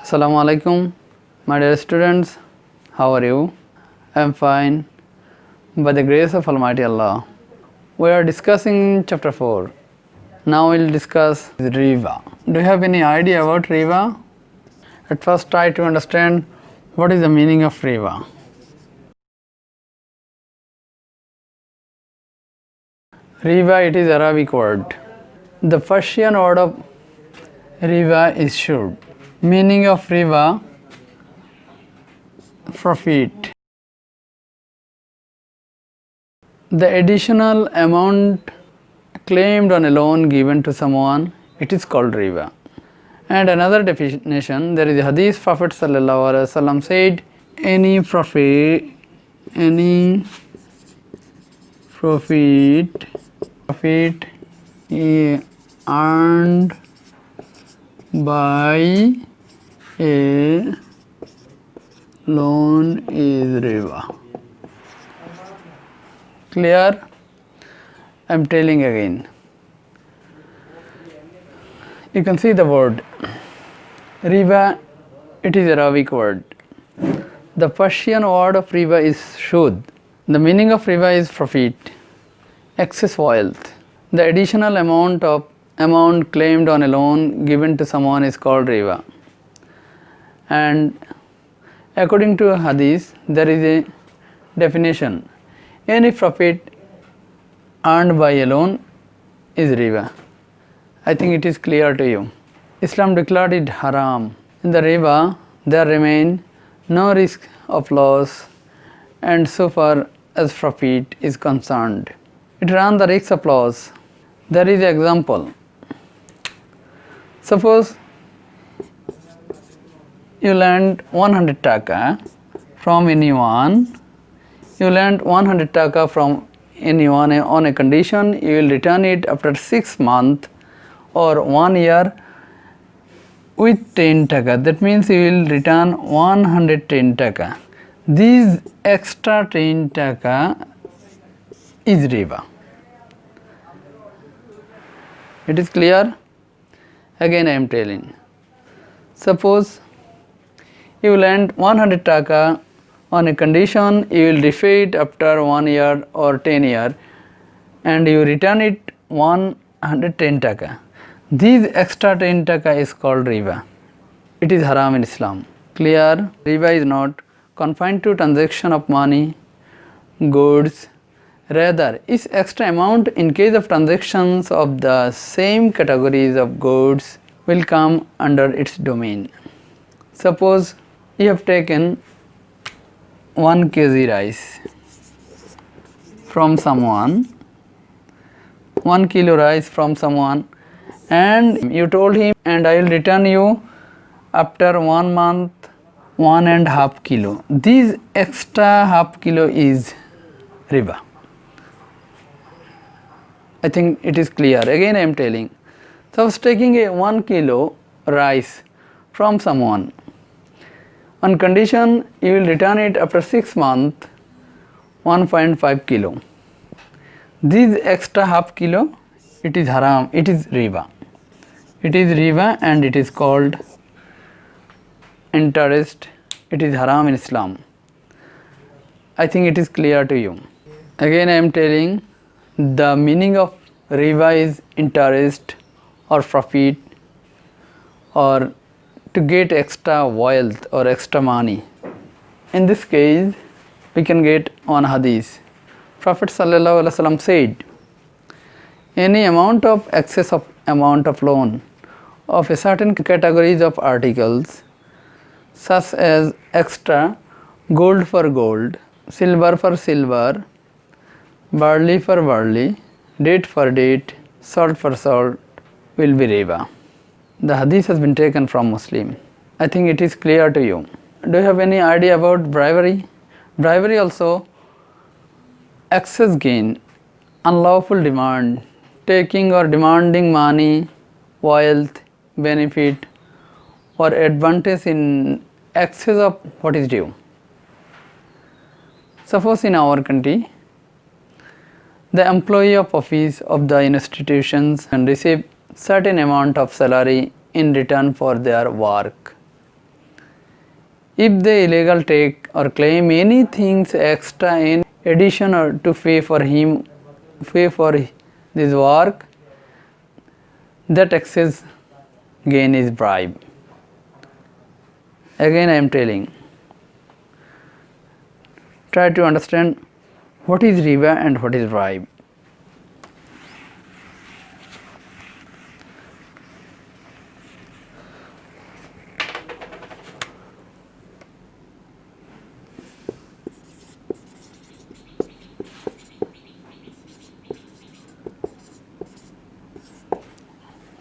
Assalamu alaikum, my dear students. How are you? I am fine. By the grace of Almighty Allah, we are discussing chapter 4. Now we will discuss Riba. Do you have any idea about Riba? At first try to understand what is the meaning of Riba. Riba, it is Arabic word. The Persian word of Riba is should. Meaning of Riba, profit. The additional amount claimed on a loan given to someone, it is called Riba. And another definition, there is a hadith, Prophet sallallahu alaihi wasallam said, any profit earned by a loan is Riba. Clear? I am telling again. You can see the word Riba, it is Arabic word. The Persian word of Riba is Shud. The meaning of Riba is profit, excess wealth. The additional amount claimed on a loan given to someone is called Riba. And according to a hadith, there is a definition. Any profit earned by a loan is Riba. I think it is clear to you. Islam declared it haram. In the Riba, there remain no risk of loss, and so far as profit is concerned, it runs the risk of loss. There is an example. Suppose you lend 100 taka from anyone. You lend 100 taka from anyone on a condition you will return it after 6 months or 1 year with 10 taka. That means you will return 110 taka. This extra 10 taka is Riba. It is clear? Again I am telling. Suppose you lend 100 taka on a condition you will repay it after 1 year or 10 years and you return it 110 taka. This extra 10 taka is called Riba. It is haram in Islam. Clear? Riba is not confined to transaction of money, goods. Rather, its extra amount in case of transactions of the same categories of goods will come under its domain. Suppose you have taken 1 kg rice from someone, 1 kilo rice from someone, and you told him, and I will return you after 1 month 1.5 kilo. This extra half kilo is Riba. I think it is clear. Again I am telling. Suppose taking a 1 kilo rice from someone, on condition you will return it after 6 months 1.5 kilo. This extra half kilo, it is haram, it is Riba. It is Riba and it is called interest. It is haram in Islam. I think it is clear to you. Again I am telling, the meaning of Riba is interest or profit or to get extra wealth or extra money. In this case, we can get one hadith. Prophet sallallahu alaihi wasallam said, any amount of excess of amount of loan of a certain categories of articles, such as extra gold for gold, silver for silver, barley for barley, date for date, salt for salt, will be Riba. The hadith has been taken from Muslim. I think it is clear to you. Do you have any idea about bribery? Bribery also excess gain, unlawful demand, taking or demanding money, wealth, benefit or advantage in excess of what is due. Suppose in our country, the employee of office of the institutions can receive certain amount of salary in return for their work. If the illegal take or claim anything extra in addition or to pay for this work, that excess gain is bribe. Again I am telling, try to understand what is riba and what is bribe.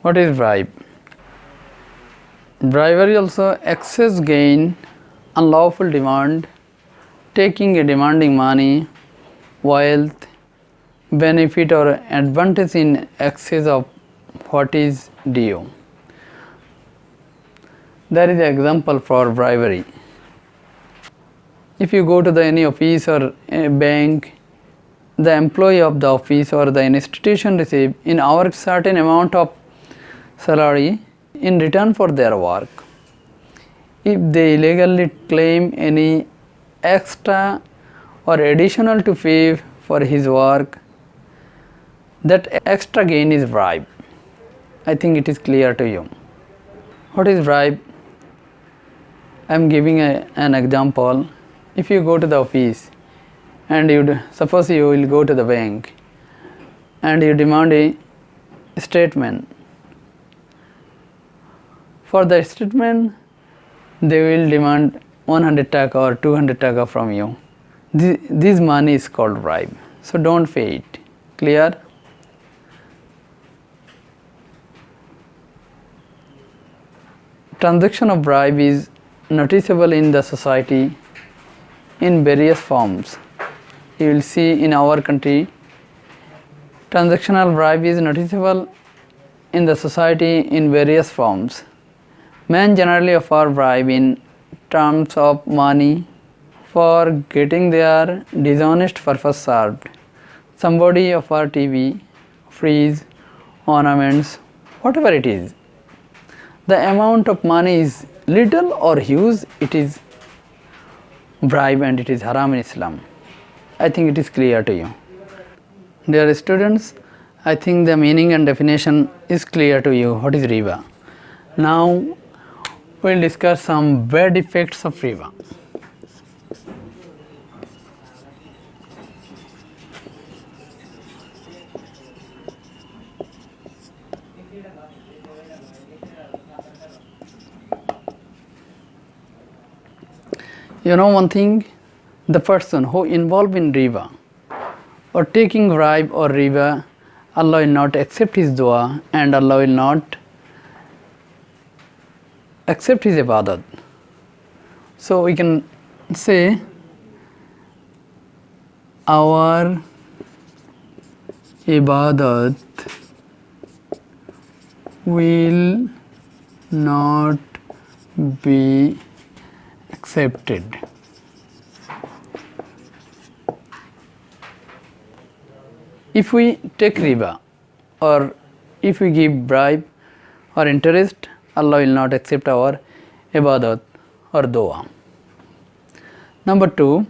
What is bribe? Bribery also excess gain, unlawful demand, taking a demanding money, wealth, benefit or advantage in excess of what is due. That is an example for bribery. If you go to any office or a bank, the employee of the office or the institution receive in our certain amount of salary in return for their work. If they illegally claim any extra or additional to pay for his work, that extra gain is bribe. I think it is clear to you. What is bribe? I am giving an example. If you go to the office and suppose you will go to the bank and you demand a statement. For the statement, they will demand 100 taka or 200 taka from you. This money is called bribe. So don't pay it. Clear? Transaction of bribe is noticeable in the society in various forms. You will see in our country, transactional bribe is noticeable in the society in various forms. Men generally offer bribe in terms of money for getting their dishonest purpose served. Somebody offer TV, fridge, ornaments, whatever it is. The amount of money is little or huge, it is bribe and it is haram in Islam. I think it is clear to you. Dear students, I think the meaning and definition is clear to you. What is riba? Now we will discuss some bad effects of riba. You know one thing, the person who involved in riba or taking bribe or riba, Allah will not accept his dua and Allah will not accept his ibadat. So we can say our ibadat will not be accepted. If we take riba or if we give bribe or interest, Allah will not accept our ibadat or dua. Number 2,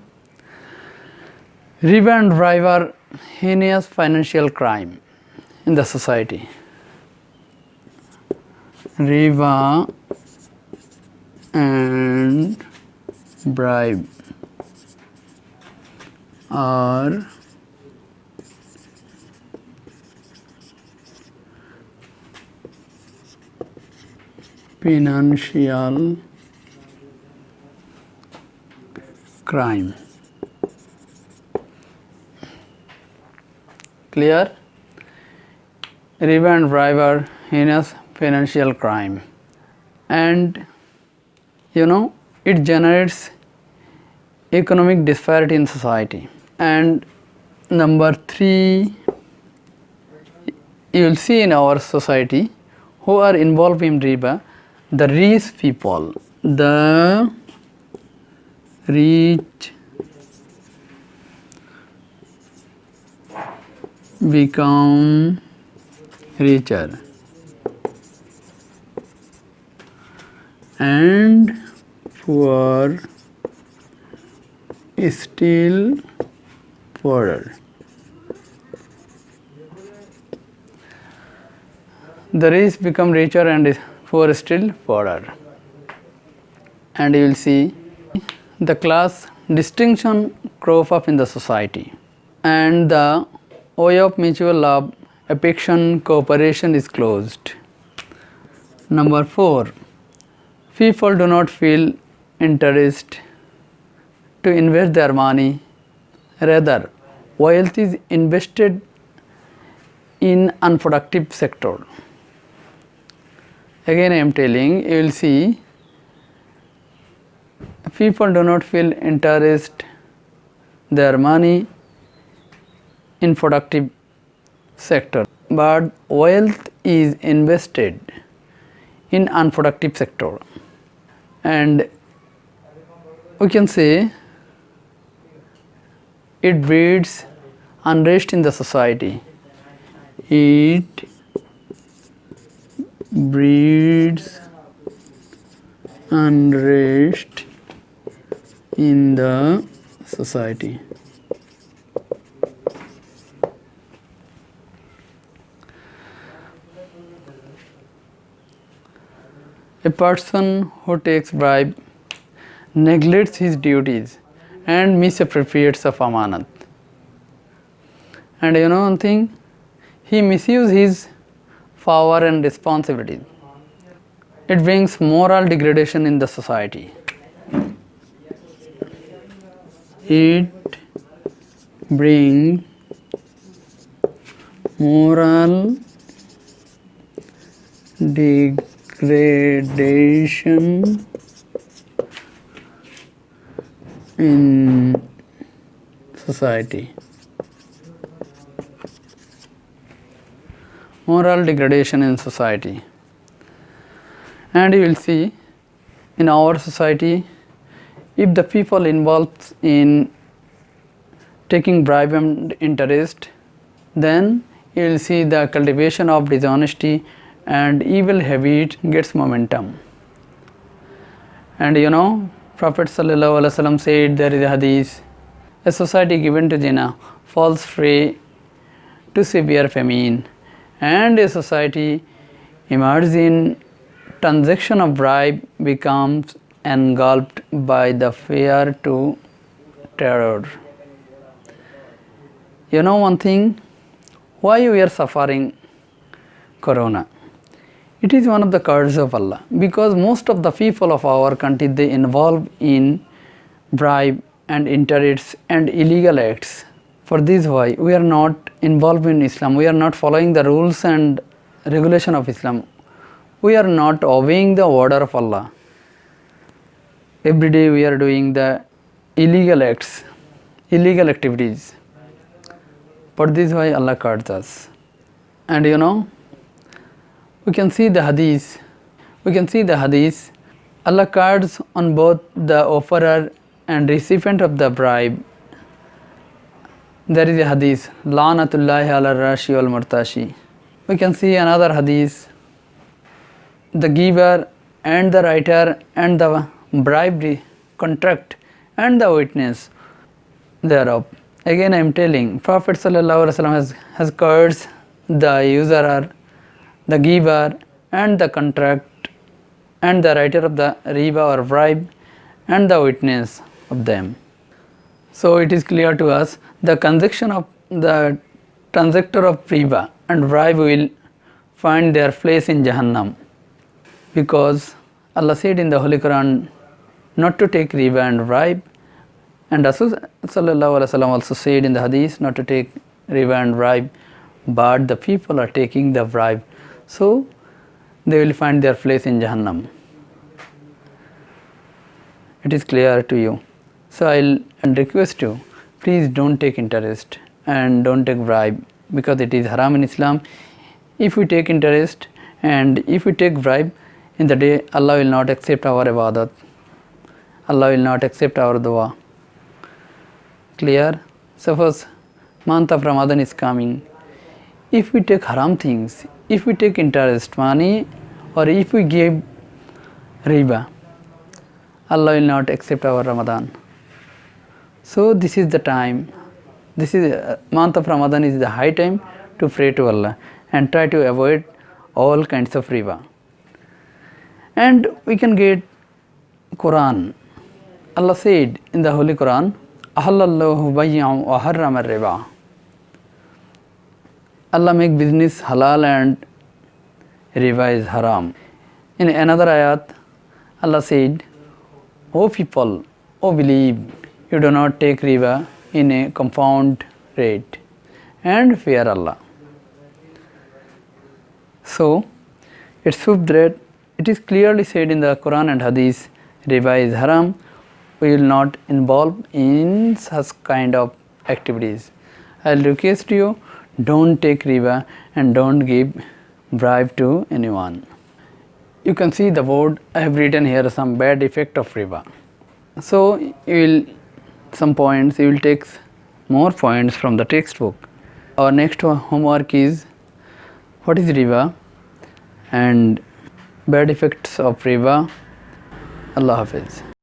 riba and bribe are heinous financial crime in the society. Riba and bribe are financial crime. Clear? Riba and bribe are heinous financial crime, and it generates economic disparity in society. And number 3, you will see in our society who are involved in riba, the rich people, the rich become richer and were still poorer. The rich become richer and poor still poorer. And you will see the class distinction crop up in the society, and the way of mutual love, affection, cooperation is closed. Number 4. People do not feel interest to invest their money. Rather, wealth is invested in unproductive sector. Again I am telling, you will see people do not feel interest their money in productive sector, but wealth is invested in unproductive sector. And we can say it breeds unrest in the society. It breeds unrest in the society. A person who takes bribe neglects his duties and misappropriates of amanat. And you know one thing, he misuses his power and responsibility. It brings moral degradation in the society. It brings moral degradation in society. Moral degradation in society. And you will see in our society, if the people involved in taking bribe and interest, then you will see the cultivation of dishonesty and evil habit gets momentum. And you know, Prophet ﷺ said, there is a hadith, a society given to zina falls prey to severe famine, and a society immersed in transaction of bribe becomes engulfed by the fear to terror. You know one thing, why we are suffering corona? It is one of the curses of Allah, because most of the people of our country, they involve in bribe and interest and illegal acts. For this why we are not involved in Islam, we are not following the rules and regulation of Islam, we are not obeying the order of Allah. Every day we are doing the illegal acts, illegal activities. For this why Allah cursed us. And you know, we can see the hadith, Allah curses on both the offerer and recipient of the bribe. There is a hadith, La'natullahi ala rashi wal murtashi. We can see another hadith, the giver and the writer and the bribe contract and the witness thereof. Again I am telling, Prophet ﷺ has cursed the usurer, the giver and the contract and the writer of the riba or bribe and the witness of them. So it is clear to us, the transaction of the transactor of riba and bribe will find their place in Jahannam, because Allah said in the Holy Quran not to take riba and bribe, and Rasul ﷺ also said in the hadith not to take riba and bribe, but the people are taking the bribe, so they will find their place in Jahannam. It is clear to you. So I'll request you, please don't take interest and don't take bribe, because it is haram in Islam. If we take interest and if we take bribe, in the day Allah will not accept our ibadat, Allah will not accept our dua. Clear? Suppose month of Ramadan is coming, if we take haram things, if we take interest money, or if we give riba, Allah will not accept our Ramadan. So this is the time, this is month of Ramadan is the high time to pray to Allah and try to avoid all kinds of riba. And we can get Quran. Allah said in the Holy Quran, Ahallallahu bay'an wa harrama riba. Allah make business halal and riba is haram. In another ayat, Allah said, O people, O believe, you do not take riba in a compound rate and fear Allah. So, it's proved that it is clearly said in the Quran and Hadith, riba is haram. We will not involve in such kind of activities. I will request you, don't take riba and don't give bribe to anyone. You can see the board, I have written here some bad effect of riba. So you will some points, you will take more points from the textbook. Our next homework is what is riba and bad effects of riba. Allah Hafiz.